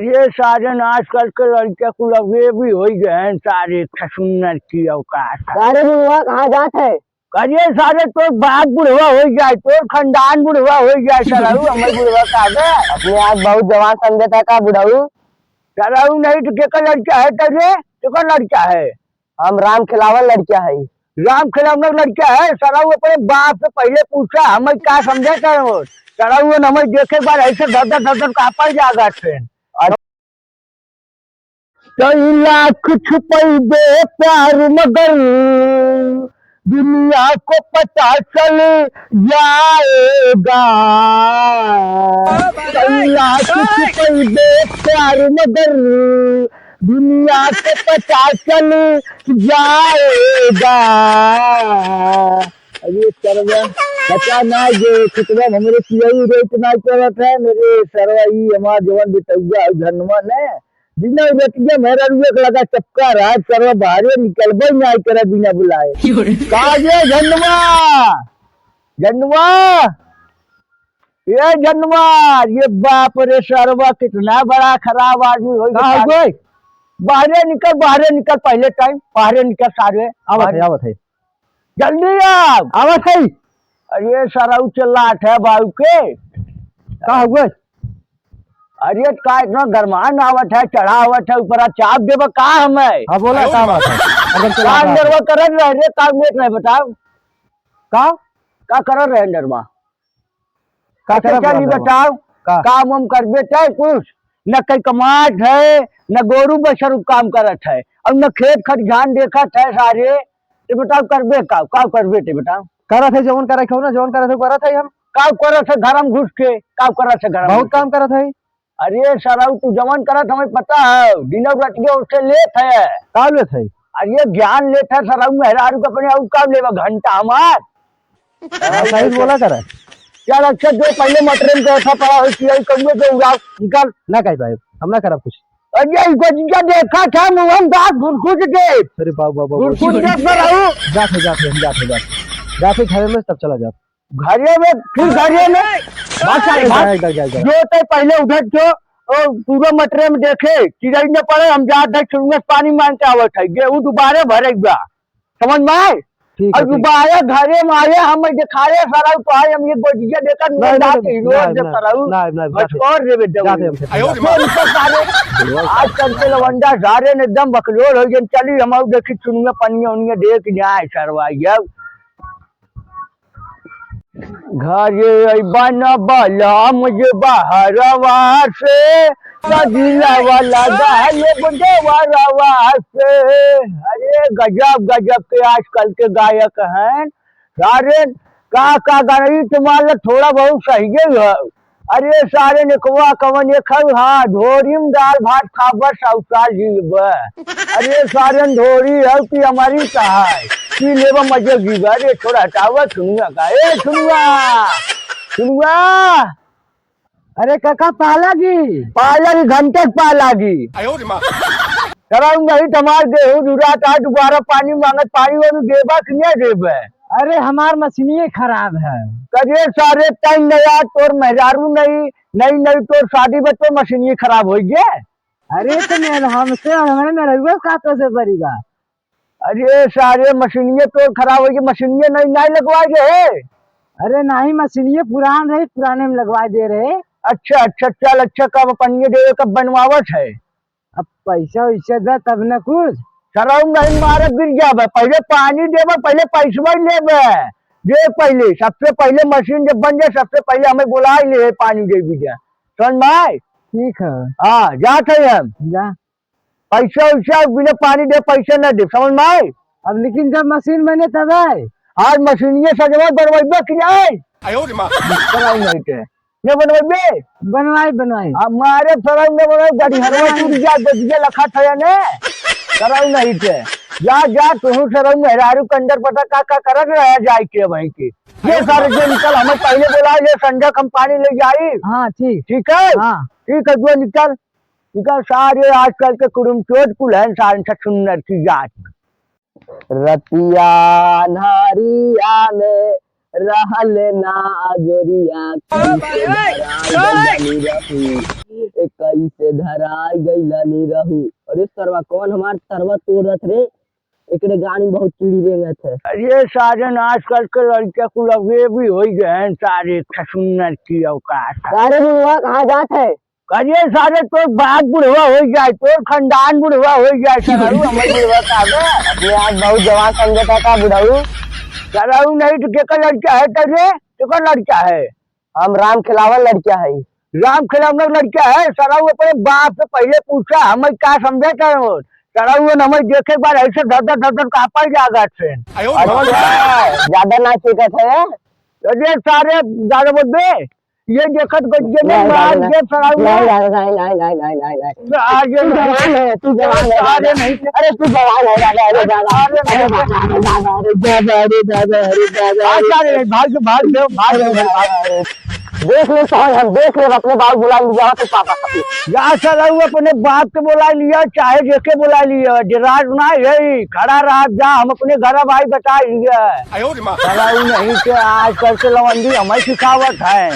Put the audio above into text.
अरे साजन आजकल के लड़के कुल अवे भी हो गए हैं सारे सुन्नत की अवकाश। सारे बुढ़वा कहाँ जात है? अरे सारे तो बाप बुढ़वा हो जाए तो खानदान बुढ़वा हो जाए सराऊ हमारे बुढ़वा का अपने आप बहुत जवान समझे था का बुढ़ऊ? सराऊ नहीं तो केकर लड़का है तेरे केकर लड़का है? हम राम खिलावन लड़का है। राम खिलावन लड़का है सराऊ अपने बाप से पहले पूछा हमें क्या समझे करो सराऊ हमें देखे बार ऐसे धर कापड़ जागा थे कई लाख छुपई दे प्यार मगर दुनिया को पता चल जाएगा। कई लाख छुपई दे प्यार मगर दुनिया को पता चल जाएगा। अरे सरवा पता ना ये कितना हमारे पियई रेट ना करत है मेरे सरवा ई हमार जवान बिटौआ धनवा ने बिना बेटिया मेरा रुए लगा चपका रहा सर्व बाहर निकलबे नहीं करे बिना बुलाए काजे जन्मा जन्मा ये जन्मा ये बाप रे सर्वा कितना बड़ा खराब आदमी हो गया। बाहर निकल पहले टाइम बाहर निकल सारे आवत है जल्दी आवत है। अरे सराऊ चिल्लाट है बाबू के का हुआ? अरे का इतना गरमान आवत है चढ़ा आवत है ऊपर चाप देव का हमें। हाँ बोला का बात है? अगर चला नरवा कर रहे काम लेट रहे बताओ का कर रहे नरमा का चली बताओ काम हम कर बेटे कुछ न कई कमाट है न गोरू बशर काम करत है और न खेत खलिहान देखत है सारे ये बताओ करबे का कर बेटे बताओ करत है जवन करे खो ना जवन करत है हम का करत है घर में घुस के का करत है घर बहुत काम करत है। अरे सराऊ तू जवन करत हमें पता है दिनों रटिए उससे लेत है का लेत है? अरे ज्ञान लेत है सराऊ मेहरारू का अपने और काम लेवा घंटा हमार सही बोला करे यार अच्छा जो पहले मटरेन का ऐसा पड़ा है कौवे के उड़ाव निकल ना कह पाए हम ना करब कुछ। अरे इसको जिनका देखा था मुहम दांत घुस के अरे बाबू घुस के सराऊ जाते घर में तब चला जा घरे में फिर घरे में जो तो पहले उधर जो पूरा मटरे में देखे चिड़ई न पड़े हम जाते शुरू पानी मांग के आवत है गेहूं दोबारा भरे समझ में आए और दोबारा घरे में आए हम दिखाए सराऊ तो आए हम ये गोजिया देकर आज कल के लवंडा सारे एकदम बकलोल हो गए चली हम देखी चुनिया पनिया उनिया देख जाए सरवाइया घरे बन बला मुझे बाहरवा से सजीला वाला से। अरे गजब के आजकल के गायक हैं सारे का गाना तुम्हारा थोड़ा बहुत सही है। अरे सारे निकवा कवन ये खब हाँ धोरी में दाल भात खाबर सौसा जीव। अरे सारे धोरी है कि हमारी कहा है कि लेवा मजे जीव। अरे थोड़ा हटावा सुनुआ का सुनुआ अरे काका पालागी घंटे पालागी कराऊ नहीं तुम्हार गेहूं दूरा था दोबारा पानी मांगत पानी वो देबा कि नहीं देबे? अरे हमार मशीन खराब है। करिए सारे टाइम नया तोर मेहरारू नहीं तोर शादी में तो मशीन खराब हो गया। अरे तो हमसे हमारे मेहरारू का तो से बरीगा। अरे सारे मशीन तो खराब हो गई मशीन नहीं लगवा गए। अरे नहीं मशीन पुरान रहे पुराने में लगवा दे रहे। अच्छा चल अच्छा कब पनिए दे कब बनवावट है? अब पैसा वैसा दे तब न कुछ सराऊ नहीं मारे गिर जाबे पहले पानी देबे पहले पैसा लेबे दे पहले सबसे पहले मशीन जब बन जाए सबसे पहले हमें बुला ले पानी दे दीजिए समझ में? ठीक है हाँ जाते हम जा पैसा वैसा बिना पानी दे पैसा न दे समझ में? अब लेकिन जब मशीन बने तब आज मशीन सजवा बनवाइबे कि नहीं बनवाई हमारे सराऊ ने बनाई गाड़ी हरवा टूट जा गजिया लखा था ने सराऊ नहीं थे जा तू सराऊ मेहरारू के अंदर पता का करत रह जाए के वहीं की ये सारे जो निकल हमें पहले बोला ये संजय हम पानी ले जाई। हाँ ठीक है ठीक है जो निकल सारे आजकल के कुरुम चोट कुल है सारे सुंदर की जात रतिया नारिया में रहल ना जोरिया कैसे धराई गईलानी रहू। अरे सरवा कौन हमार सरवा तोड़त रे, एकरे गाड़ी बहुत चिड़ी रेंगत है। अरे साजन आजकल के लड़के को लगे भी हो गए हैं सारे सुंदर की अवकाश। सारे बुढ़वा कहाँ जात है? अरे सारे तो बाप बुढ़वा हो जाए, तो खानदान बुढ़वा हो जाए। सराऊ हमारे बुढ़वा का गए अपने आप बहुत जवान समझता था बुढ़ाऊ। सराऊ नहीं तो केकर लड़का है तेरे? केकर लड़का है? हम राम खिलावन लड़का है। राम खिलावन लड़का है? सराऊ अपने बाप से पहले पूछा हमें क्या समझे कर सराऊ हमें देखे बार ऐसे धर धर कापड़ जागा से। ज्यादा ना चेकत है। अरे सारे दादा बोल ये देखत गज्जे में मार के सराऊ आगे तू जवान है। अरे नहीं अरे तू जवान है दादा। अरे दादा अरे दादा अरे दादा भाग देख ले तो हम देख ले अपने बाप बुला लिया तो पापा या सराऊ अपने बाप के बुला लिया चाहे जेके बुला लिया जराज ना यही खड़ा रहा जा हम अपने घर भाई बता लिया सराऊ नहीं के आजकल के लवंडी हमें सिखावत है।